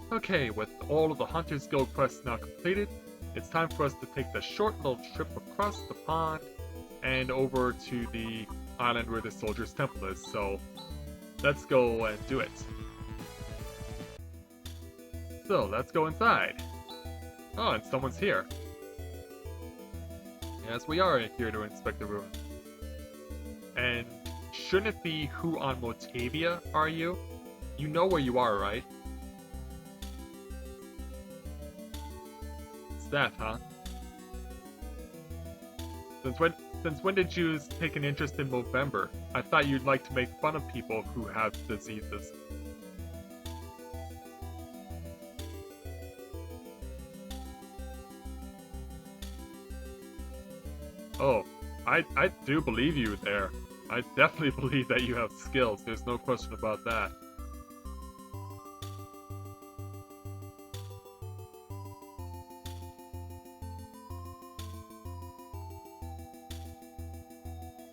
Okay, with all of the Hunter's Guild quests now completed, it's time for us to take the short little trip across the pond and over to the island where the Soldier's Temple is, so let's go and do it. So, let's go inside. Oh, and someone's here. Yes, we are here to inspect the room. And shouldn't it be who on Motavia are you? You know where you are, right? Seth, huh? Since when did you take an interest in Movember? I thought you'd like to make fun of people who have diseases. Oh, I do believe you there. I definitely believe that you have skills. There's no question about that.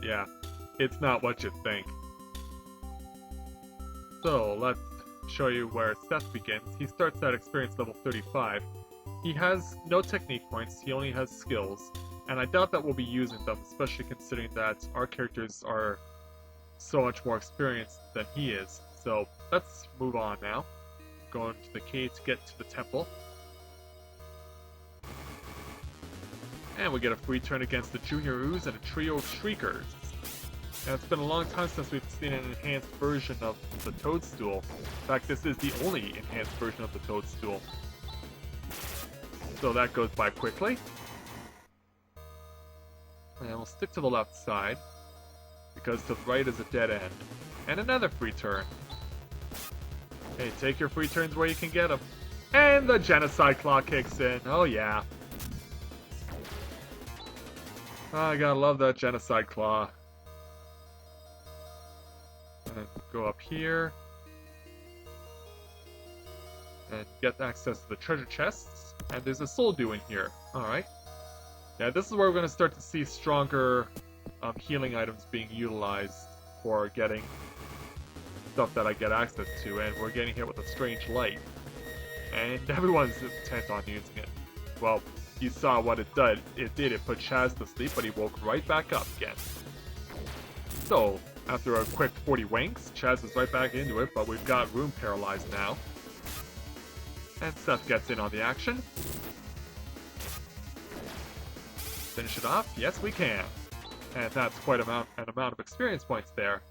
Yeah, it's not what you think. So, let's show you where Seth begins. He starts at experience level 35. He has no technique points, he only has skills. And I doubt that we'll be using them, especially considering that our characters are so much more experienced than he is. So, let's move on now. Go into the cave to get to the temple. And we get a free turn against the Junior Ooze and a trio of Shriekers. Now, it's been a long time since we've seen an enhanced version of the Toadstool. In fact, this is the only enhanced version of the Toadstool. So that goes by quickly. And we'll stick to the left side, because to the right is a dead end. And another free turn. Hey, take your free turns where you can get them. And the Genocide Claw kicks in. Oh yeah. Oh, I gotta love that Genocide Claw. And go up here. And get access to the treasure chests. And there's a soul dew in here. Alright. Yeah, this is where we're going to start to see stronger healing items being utilized for getting stuff that I get access to, and we're getting hit with a strange light. And everyone's intent on using it. Well, you saw what it did. It put Chaz to sleep, but he woke right back up again. So, after a quick 40 winks, Chaz is right back into it, but we've got Room Paralyzed now. And Seth gets in on the action. Finish it off? Yes, we can. And that's quite an amount of experience points there.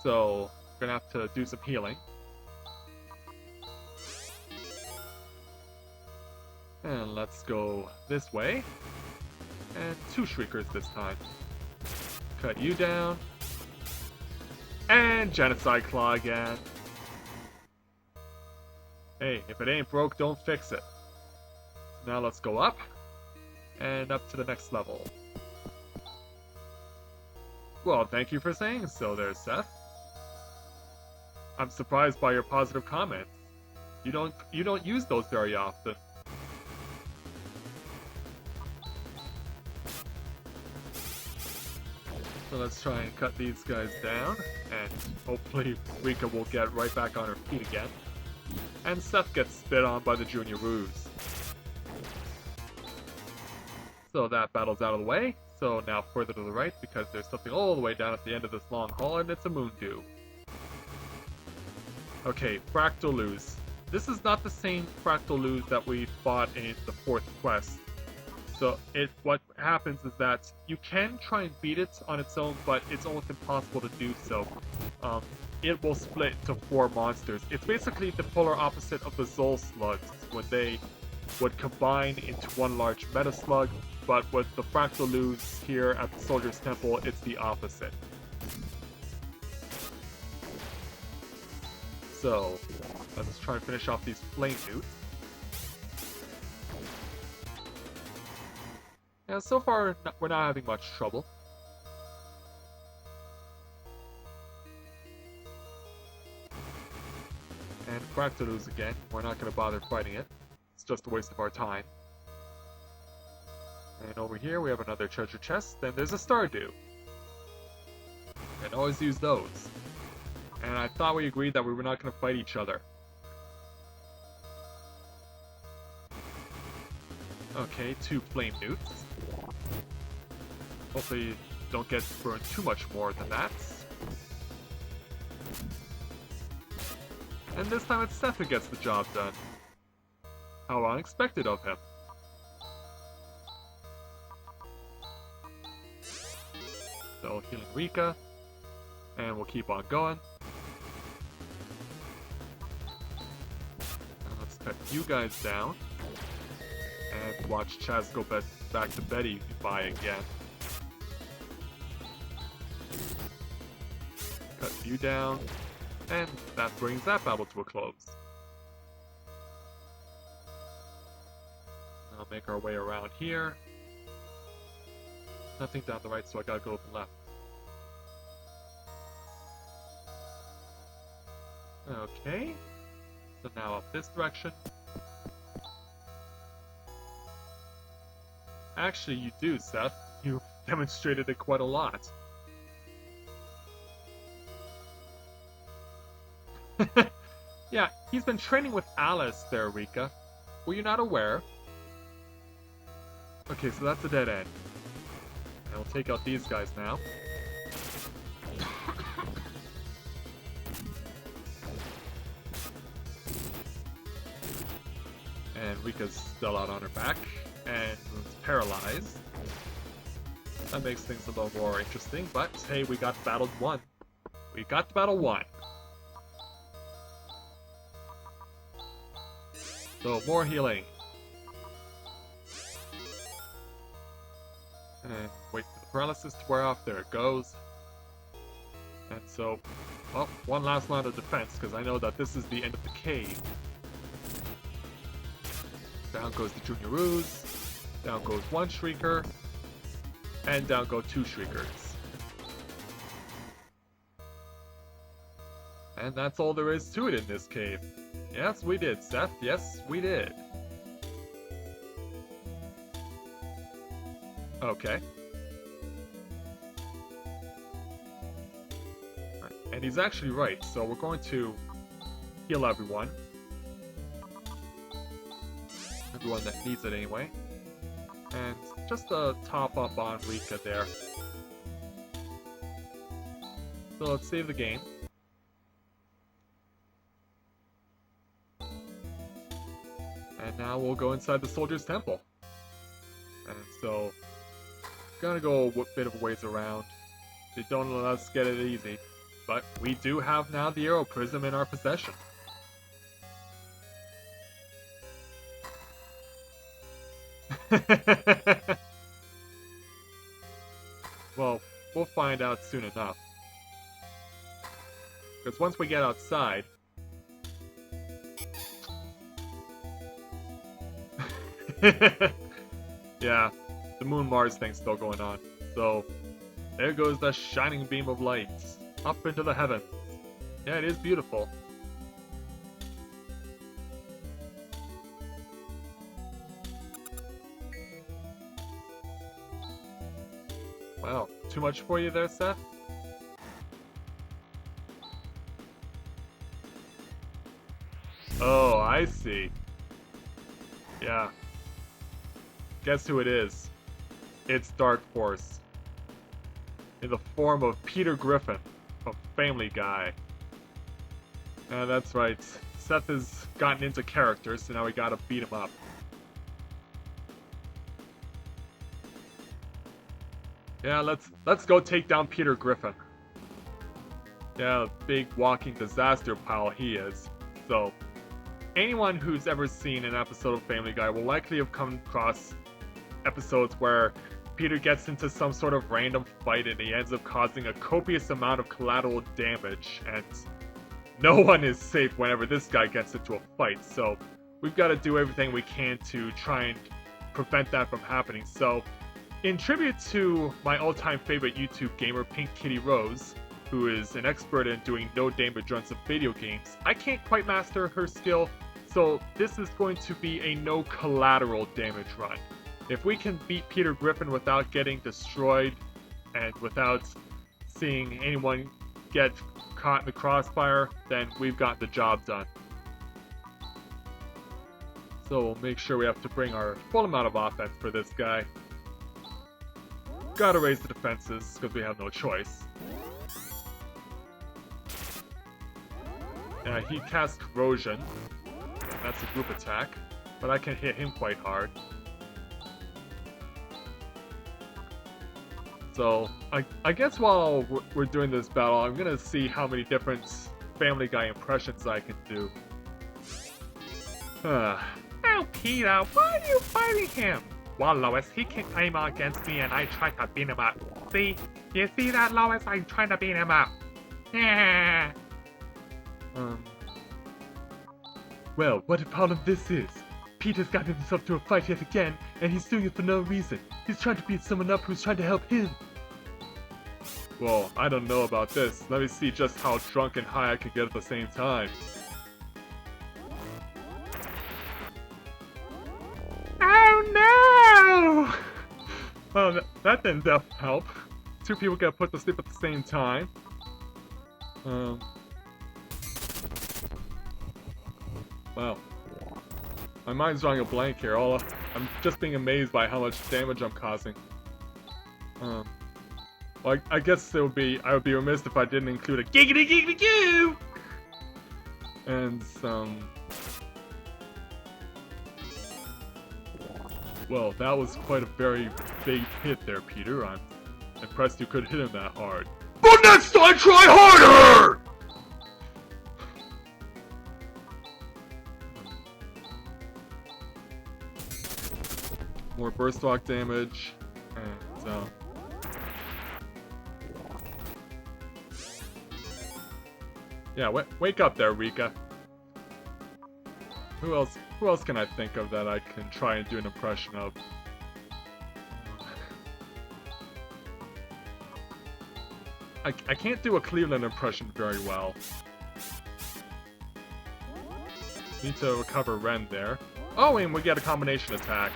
So, we're gonna have to do some healing. And let's go this way. And 2 Shriekers this time. Cut you down. And Genocide Claw again. Hey, if it ain't broke, don't fix it. Now let's go up. And up to the next level. Well, thank you for saying so there, Seth. I'm surprised by your positive comments. You don't use those very often. So let's try and cut these guys down, and hopefully Rika will get right back on her feet again. And Seth gets spit on by the Junior Ooze. So that battle's out of the way. So now further to the right, because there's something all the way down at the end of this long hall, and it's a Moon Dew. Okay, Fractal Ooze. This is not the same Fractal Ooze that we fought in the 4th quest. So what happens is that you can try and beat it on its own, but it's almost impossible to do so. It will split into 4 monsters. It's basically the polar opposite of the Zol slugs, when they would combine into one large meta slug, but with the Fractal Ooze here at the Soldier's Temple, it's the opposite. So, let's try and finish off these flame newts. Yeah, so far we're not having much trouble. And Fractal Ooze again, we're not going to bother fighting it. It's just a waste of our time. And over here we have another treasure chest, and there's a Stardew. And always use those. And I thought we agreed that we were not going to fight each other. Okay, 2 flame newts. Hopefully don't get burned too much more than that. And this time it's Seth who gets the job done. How unexpected of him. So healing Rika. And we'll keep on going. And let's cut you guys down. And watch Chaz go back to Betty by again. Cut you down. And that brings that battle to a close. Now make our way around here. Nothing down the right, so I gotta go to the left. Okay. So now up this direction. Actually, you do, Seth. You've demonstrated it quite a lot. Yeah, he's been training with Alice there, Rika. Were you not aware? Okay, so that's a dead end. And we'll take out these guys now. And Rika's still out on her back, and Moon's paralyzed. That makes things a little more interesting, but hey, we got battle won. We got the battle won. So, more healing. And wait for the paralysis to wear off. There it goes. And so, well, one last line of defense, because I know that this is the end of the cave. Down goes the Junioroos. Down goes 1 Shrieker. And down go 2 Shriekers. And that's all there is to it in this cave. Yes, we did, Seth. Yes, we did. Okay. And he's actually right, so we're going to heal everyone. Everyone that needs it anyway. And just a top up on Rika there. So let's save the game. And now we'll go inside the Soldier's Temple. And so, gonna go a bit of a ways around. They don't let us get it easy. But we do have now the Arrow Prism in our possession. Well, we'll find out soon enough. Because once we get outside... Yeah, the Moon-Mars thing's still going on. So, there goes the shining beam of light. Up into the heavens. Yeah, it is beautiful. Wow, too much for you there, Seth? Oh, I see. Yeah. Guess who it is? It's Dark Force. In the form of Peter Griffin from Family Guy. That's right. Seth has gotten into character, so now we gotta beat him up. Yeah, let's go take down Peter Griffin. Yeah, big walking disaster pile he is. So, anyone who's ever seen an episode of Family Guy will likely have come across episodes where Peter gets into some sort of random fight and he ends up causing a copious amount of collateral damage, and no one is safe whenever this guy gets into a fight, so we've got to do everything we can to try and prevent that from happening. So, in tribute to my all-time favorite YouTube gamer, Pink Kitty Rose, who is an expert in doing no damage runs of video games, I can't quite master her skill, so this is going to be a no collateral damage run. If we can beat Peter Griffin without getting destroyed and without seeing anyone get caught in the crossfire, then we've got the job done. So we'll make sure we have to bring our full amount of offense for this guy. Gotta raise the defenses, because we have no choice. He casts Corrosion. That's a group attack, but I can hit him quite hard. So, I guess while we're doing this battle, I'm gonna see how many different Family Guy impressions I can do. Oh, Peter, why are you fighting him? Well, Lois, he came against me and I tried to beat him up. See? You see that, Lois? I'm trying to beat him up. Yeah. Well, what a problem this is. Peter's got himself to a fight yet again, and he's doing it for no reason. He's trying to beat someone up who's trying to help him. Well, I don't know about this. Let me see just how drunk and high I can get at the same time. Oh no! Well, that didn't help. Two people got put to sleep at the same time. Wow. My mind's drawing a blank here. I'm just being amazed by how much damage I'm causing. Well, I guess I would be remiss if I didn't include a giggity giggity goo! And some... Well, that was quite a very big hit there, Peter. I'm impressed you could hit him that hard. But next time, try harder! More burst walk damage, and yeah, wake up there, Rika. Who else can I think of that I can try and do an impression of? I can't do a Cleveland impression very well. Need to recover Ren there. Oh, and we get a combination attack.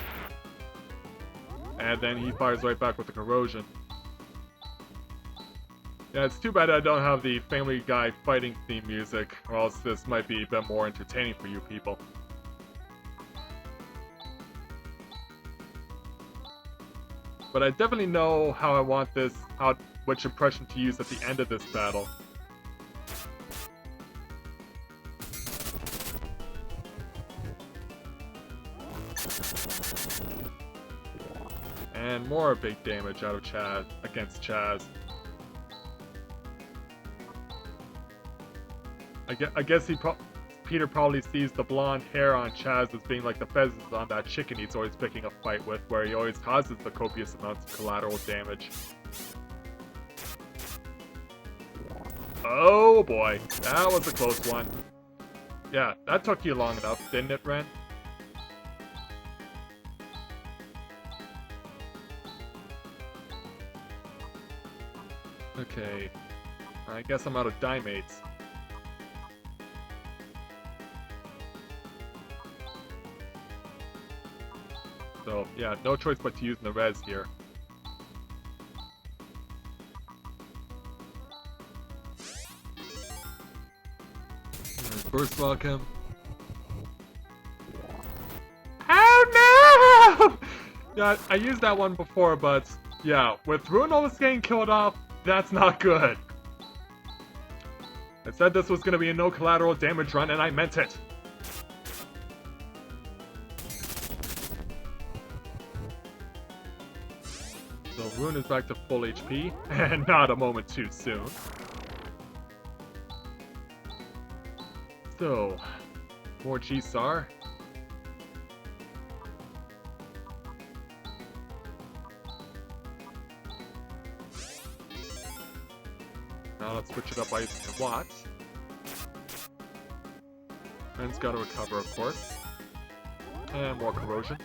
And then he fires right back with the Corrosion. Yeah, it's too bad I don't have the Family Guy fighting theme music, or else this might be a bit more entertaining for you people. But I definitely know how I want this, which impression to use at the end of this battle. And more big damage out of Chaz against Chaz. I guess Peter probably sees the blonde hair on Chaz as being like the feathers on that chicken he's always picking a fight with, where he always causes the copious amounts of collateral damage. Oh boy, that was a close one. Yeah, that took you long enough, didn't it, Ren? Okay, I guess I'm out of Dimates. So, yeah, no choice but to use the res here. Burst welcome. Oh no! Yeah, I used that one before, but yeah, with Ruin almost getting killed off, that's not good. I said this was gonna be a no collateral damage run, and I meant it. So Rune is back to full HP, and not a moment too soon. So, more G-Star. Now let's switch it up by using the Watt. Ren's got to recover, of course. And more Corrosion.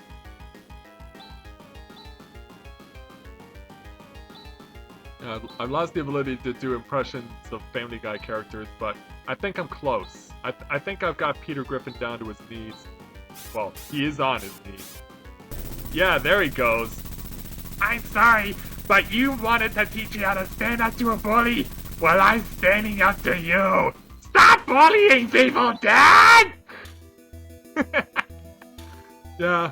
I've lost the ability to do impressions of Family Guy characters, but I think I'm close. I think I've got Peter Griffin down to his knees. Well, he is on his knees. Yeah, there he goes. I'm sorry, but you wanted to teach me how to stand up to a bully? Well, I'm standing up to you. Stop bullying people, Dad! Yeah,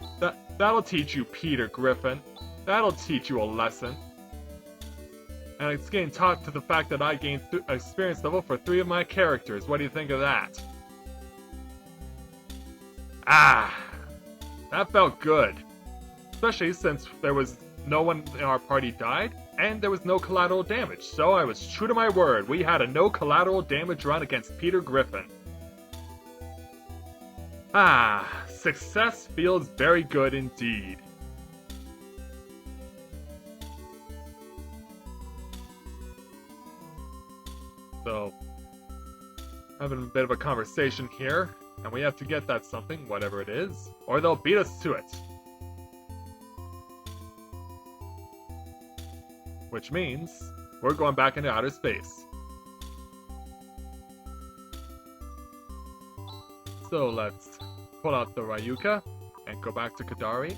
that'll teach you, Peter Griffin. That'll teach you a lesson. And it's getting taught to the fact that I gained experience level for 3 of my characters. What do you think of that? Ah, that felt good. Especially since there was no one in our party died, and there was no collateral damage. So I was true to my word. We had a no collateral damage run against Peter Griffin. Ah, success feels very good indeed. So, having a bit of a conversation here, and we have to get that something, whatever it is, or they'll beat us to it. Which means, we're going back into outer space. So let's pull out the Ryuka, and go back to Kadari.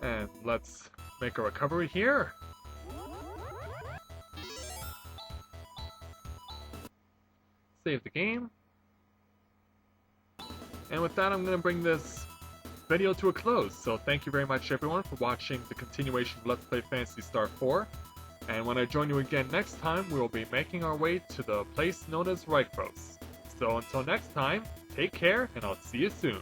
And let's make a recovery here. Save the game. And with that, I'm going to bring this video to a close. So thank you very much everyone for watching the continuation of Let's Play Phantasy Star 4. And when I join you again next time, we will be making our way to the place known as Rikros. So until next time, take care and I'll see you soon.